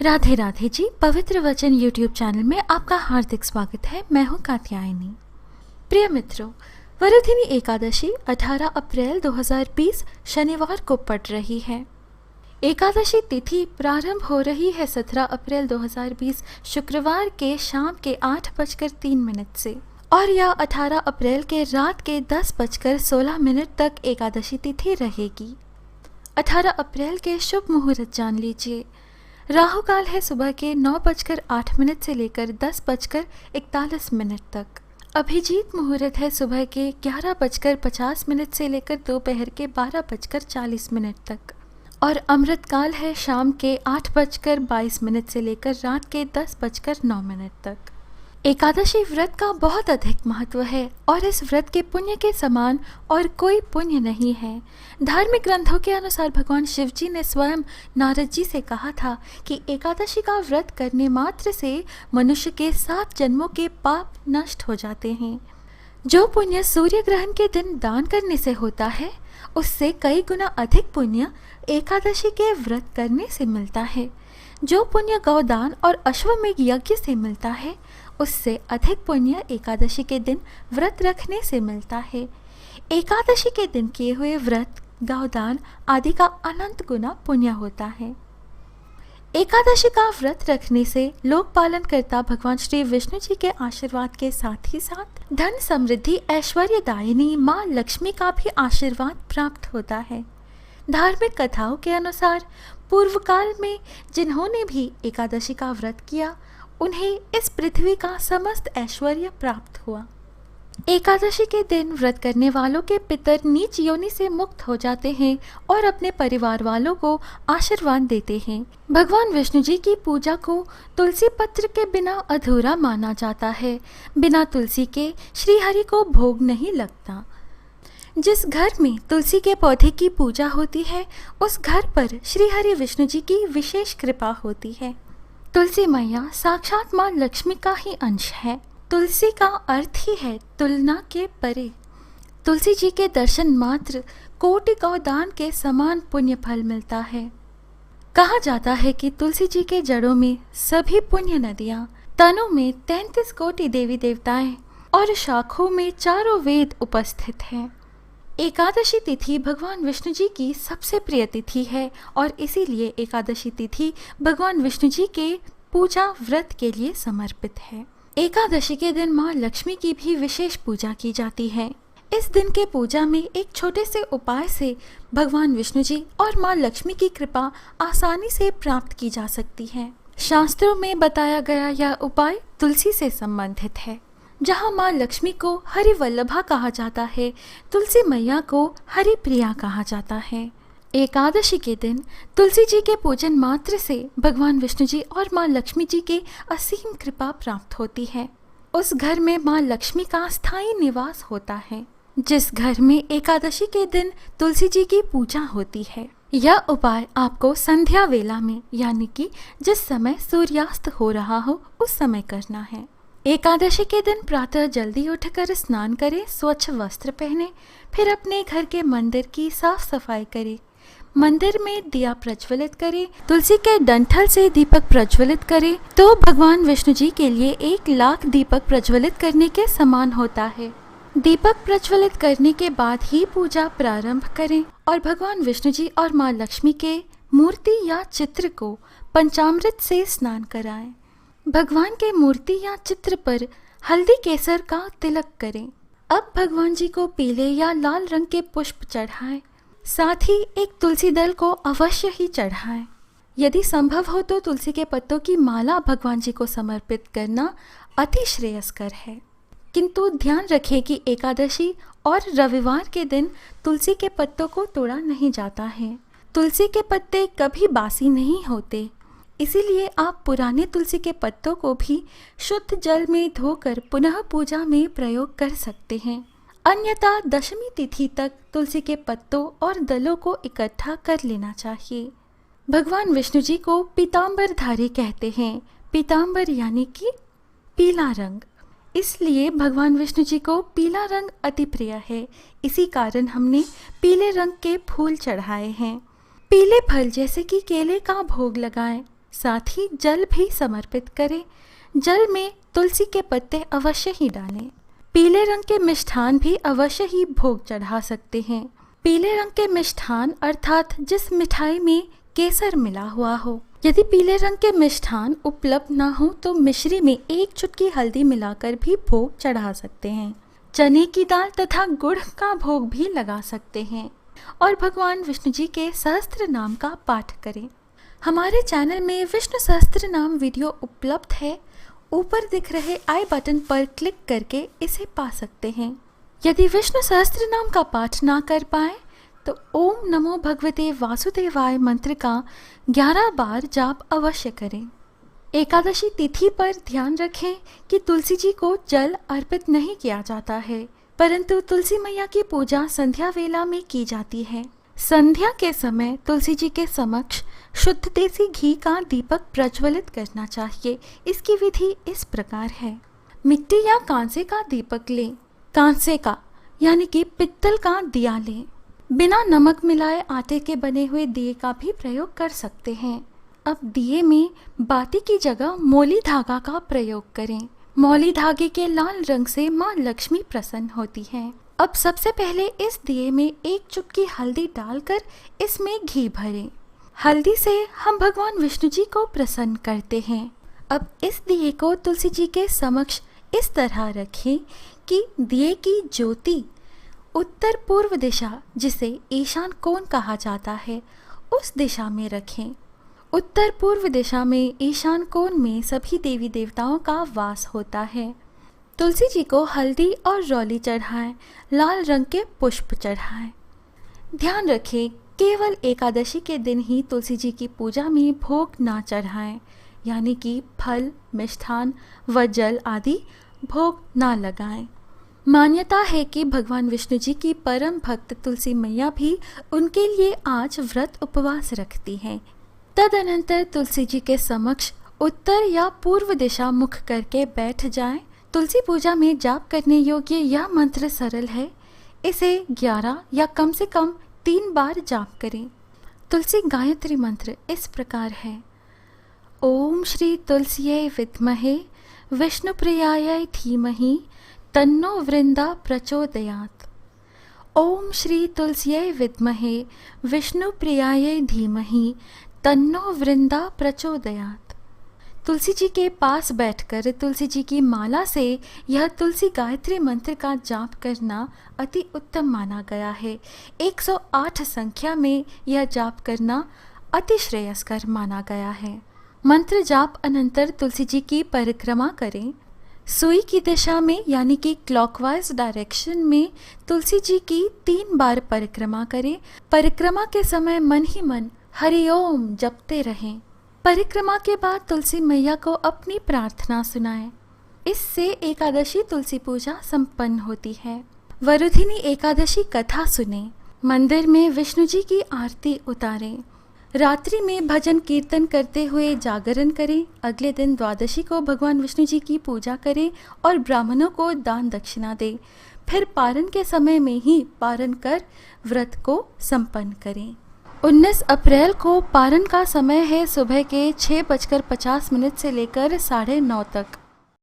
राधे राधे जी। पवित्र वचन YouTube channel में आपका हार्दिक स्वागत है। मैं हूं कात्यायनी। प्रिय मित्रों, वरुधिनी एकादशी 18 अप्रैल 2020 शनिवार को पड़ रही है। एकादशी तिथि प्रारंभ हो रही है 17 अप्रैल 2020 शुक्रवार के शाम के 8:03 से और यह 18 अप्रैल के रात के 10:16 तक एकादशी तिथि रहेगी। 18 अप्रैल के शुभ मुहूर्त जान लीजिए। राहु काल है सुबह के 9:08 से लेकर 10:41 तक। अभिजीत मुहूर्त है सुबह के 11:50 से लेकर दोपहर के 12:40 तक और अमृत काल है शाम के 8:22 से लेकर रात के 10:09 तक। एकादशी व्रत का बहुत अधिक महत्व है और इस व्रत के पुण्य के समान और कोई पुण्य नहीं है। धार्मिक ग्रंथों के अनुसार भगवान शिव जी ने स्वयं नारद जी से कहा था कि एकादशी का व्रत करने मात्र से मनुष्य के 7 जन्मों के पाप नष्ट हो जाते हैं। जो पुण्य सूर्य ग्रहण के दिन दान करने से होता है, उससे कई गुना अधिक पुण्य एकादशी के व्रत करने से मिलता है। जो पुण्य गौदान और अश्वमेघ यज्ञ से मिलता है, उससे अधिक पुण्य एकादशी के दिन व्रत रखने से मिलता है। एकादशी के दिन किए हुए व्रत, गौदान आदि का अनंत गुना पुण्य होता है। एकादशी का व्रत रखने से लोक पालन करता भगवान श्री विष्णु जी के आशीर्वाद के साथ ही साथ धन समृद्धि ऐश्वर्यदायिनी माँ लक्ष्मी का भी आशीर्वाद प्राप्त होता है। धार्मिक कथाओं के अनुसार पूर्व काल में जिन्होंने भी एकादशी का व्रत किया, उन्हें इस पृथ्वी का समस्त ऐश्वर्य प्राप्त हुआ। एकादशी के दिन व्रत करने वालों के पितर नीच योनि से मुक्त हो जाते हैं और अपने परिवार वालों को आशीर्वाद देते हैं। भगवान विष्णु जी की पूजा को तुलसी पत्र के बिना अधूरा माना जाता है। बिना तुलसी के श्री हरि को भोग नहीं लगता। जिस घर में तुलसी के पौधे की पूजा होती है, उस घर पर श्री हरि विष्णु जी की विशेष कृपा होती है। तुलसी मैया साक्षात माँ लक्ष्मी का ही अंश है। तुलसी का अर्थ ही है तुलना के परे। तुलसी जी के दर्शन मात्र कोटि गौदान के समान पुण्य फल मिलता है। कहा जाता है कि तुलसी जी के जड़ों में सभी पुण्य नदियाँ, तनों में 33 कोटि देवी देवताएं और शाखों में चारों वेद उपस्थित हैं। एकादशी तिथि भगवान विष्णु जी की सबसे प्रिय तिथि है और इसीलिए एकादशी तिथि भगवान विष्णु जी के पूजा व्रत के लिए समर्पित है। एकादशी के दिन माँ लक्ष्मी की भी विशेष पूजा की जाती है। इस दिन के पूजा में एक छोटे से उपाय से भगवान विष्णु जी और माँ लक्ष्मी की कृपा आसानी से प्राप्त की जा सकती है। शास्त्रों में बताया गया यह उपाय तुलसी से संबंधित है। जहाँ माँ लक्ष्मी को हरि वल्लभा कहा जाता है, तुलसी मैया को हरि प्रिया कहा जाता है। एकादशी के दिन तुलसी जी के पूजन मात्र से भगवान विष्णु जी और माँ लक्ष्मी जी के असीम कृपा प्राप्त होती है। उस घर में माँ लक्ष्मी का स्थायी निवास होता है। जिस घर में एकादशी के दिन तुलसी जी की पूजा होती है, यह उपाय आपको संध्या वेला में, यानी कि जिस समय सूर्यास्त हो रहा हो, उस समय करना है। एकादशी के दिन प्रातः जल्दी उठकर स्नान करें, स्वच्छ वस्त्र पहने, फिर अपने घर के मंदिर की साफ सफाई करें। मंदिर में दिया प्रज्वलित करें, तुलसी के डंठल से दीपक प्रज्वलित करें तो भगवान विष्णु जी के लिए 1,00,000 दीपक प्रज्वलित करने के समान होता है। दीपक प्रज्वलित करने के बाद ही पूजा प्रारंभ करें और भगवान विष्णु जी और माँ लक्ष्मी के मूर्ति या चित्र को पंचामृत से स्नान कराएं। भगवान के मूर्ति या चित्र पर हल्दी केसर का तिलक करें। अब भगवान जी को पीले या लाल रंग के पुष्प चढ़ाएं। साथ ही एक तुलसी दल को अवश्य ही चढ़ाएं। यदि संभव हो तो तुलसी के पत्तों की माला भगवान जी को समर्पित करना अति श्रेयस्कर है। किंतु ध्यान रखें कि एकादशी और रविवार के दिन तुलसी के पत्तों को तोड़ा नहीं जाता है। तुलसी के पत्ते कभी बासी नहीं होते, इसीलिए आप पुराने तुलसी के पत्तों को भी शुद्ध जल में धोकर पुनः पूजा में प्रयोग कर सकते हैं। अन्यथा दशमी तिथि तक तुलसी के पत्तों और दलों को इकट्ठा कर लेना चाहिए। भगवान विष्णु जी को पीतांबरधारी कहते हैं। पीतांबर यानी कि पीला रंग, इसलिए भगवान विष्णु जी को पीला रंग अति प्रिय है। इसी कारण हमने पीले रंग के फूल चढ़ाए हैं। पीले फल जैसे कि केले का भोग लगाएं। साथ ही जल भी समर्पित करें। जल में तुलसी के पत्ते अवश्य ही डालें। पीले रंग के मिष्ठान भी अवश्य ही भोग चढ़ा सकते हैं। पीले रंग के मिष्ठान अर्थात जिस मिठाई में केसर मिला हुआ हो। यदि पीले रंग के मिष्ठान उपलब्ध ना हो तो मिश्री में 1 चुटकी हल्दी मिलाकर भी भोग चढ़ा सकते हैं। चने की दाल तथा गुड़ का भोग भी लगा सकते हैं और भगवान विष्णु जी के सहस्त्र नाम का पाठ करें। हमारे चैनल में विष्णु सहस्त्र नाम वीडियो उपलब्ध है। ऊपर दिख रहे आई बटन पर क्लिक करके इसे पा सकते हैं। यदि विष्णु सहस्त्र नाम का पाठ ना कर पाए तो ओम नमो भगवते वासुदेवाय मंत्र का 11 बार जाप अवश्य करें। एकादशी तिथि पर ध्यान रखें कि तुलसी जी को जल अर्पित नहीं किया जाता है, परंतु तुलसी मैया की पूजा संध्या वेला में की जाती है। संध्या के समय तुलसी जी के समक्ष शुद्ध देसी घी का दीपक प्रज्वलित करना चाहिए। इसकी विधि इस प्रकार है। मिट्टी या कांसे का दीपक लें। कांसे का यानी कि पित्तल का दिया लें। बिना नमक मिलाए आटे के बने हुए दिए का भी प्रयोग कर सकते हैं। अब दिए में बाती की जगह मौली धागा का प्रयोग करें। मौली धागे के लाल रंग से माँ लक्ष्मी प्रसन्न होती है। अब सबसे पहले इस दिए में 1 चुटकी हल्दी डालकर इसमें घी भरें। हल्दी से हम भगवान विष्णु जी को प्रसन्न करते हैं। अब इस दिए को तुलसी जी के समक्ष इस तरह रखें कि दिए की ज्योति उत्तर पूर्व दिशा, जिसे ईशान कोण कहा जाता है, उस दिशा में रखें। उत्तर पूर्व दिशा में ईशान कोण में सभी देवी देवताओं का वास होता है। तुलसी जी को हल्दी और रौली चढ़ाएं, लाल रंग के पुष्प चढ़ाएं। ध्यान रखें, केवल एकादशी के दिन ही तुलसी जी की पूजा में भोग ना चढ़ाएं, यानी कि फल, मिष्ठान व जल आदि भोग ना लगाएं। मान्यता है कि भगवान विष्णु जी की परम भक्त तुलसी मैया भी उनके लिए आज व्रत उपवास रखती हैं। तदनंतर तुलसी जी के समक्ष उत्तर या पूर्व दिशा मुख करके बैठ जाएं। तुलसी पूजा में जाप करने योग्य यह मंत्र सरल है। इसे 11 या कम से कम 3 बार जाप करें। तुलसी गायत्री मंत्र इस प्रकार है। ओम श्री तुलसिये विद्महे विष्णुप्रियायै धीमहि तन्नो वृंदा प्रचोदयात्। ओम श्री तुलसिये विद्महे विष्णुप्रियायै धीमहि तन्नो वृंदा प्रचोदयात्। तुलसी जी के पास बैठकर तुलसी जी की माला से यह तुलसी गायत्री मंत्र का जाप करना अति उत्तम माना गया है। 108 संख्या में यह जाप करना अति श्रेयस्कर माना गया है। मंत्र जाप अनंतर तुलसी जी की परिक्रमा करें। सुई की दिशा में यानी कि क्लॉकवाइज डायरेक्शन में तुलसी जी की 3 बार परिक्रमा करें। परिक्रमा के समय मन ही मन हरि ओम जपते रहें। परिक्रमा के बाद तुलसी मैया को अपनी प्रार्थना सुनाएं। इससे एकादशी तुलसी पूजा संपन्न होती है। वरुधिनी एकादशी कथा सुने। मंदिर में विष्णु जी की आरती उतारें। रात्रि में भजन कीर्तन करते हुए जागरण करें। अगले दिन द्वादशी को भगवान विष्णु जी की पूजा करें और ब्राह्मणों को दान दक्षिणा दें। फिर पारण के समय में ही पारण कर व्रत को संपन्न करें। 19 अप्रैल को पारण का समय है सुबह के 6:50 से लेकर 9:30 तक।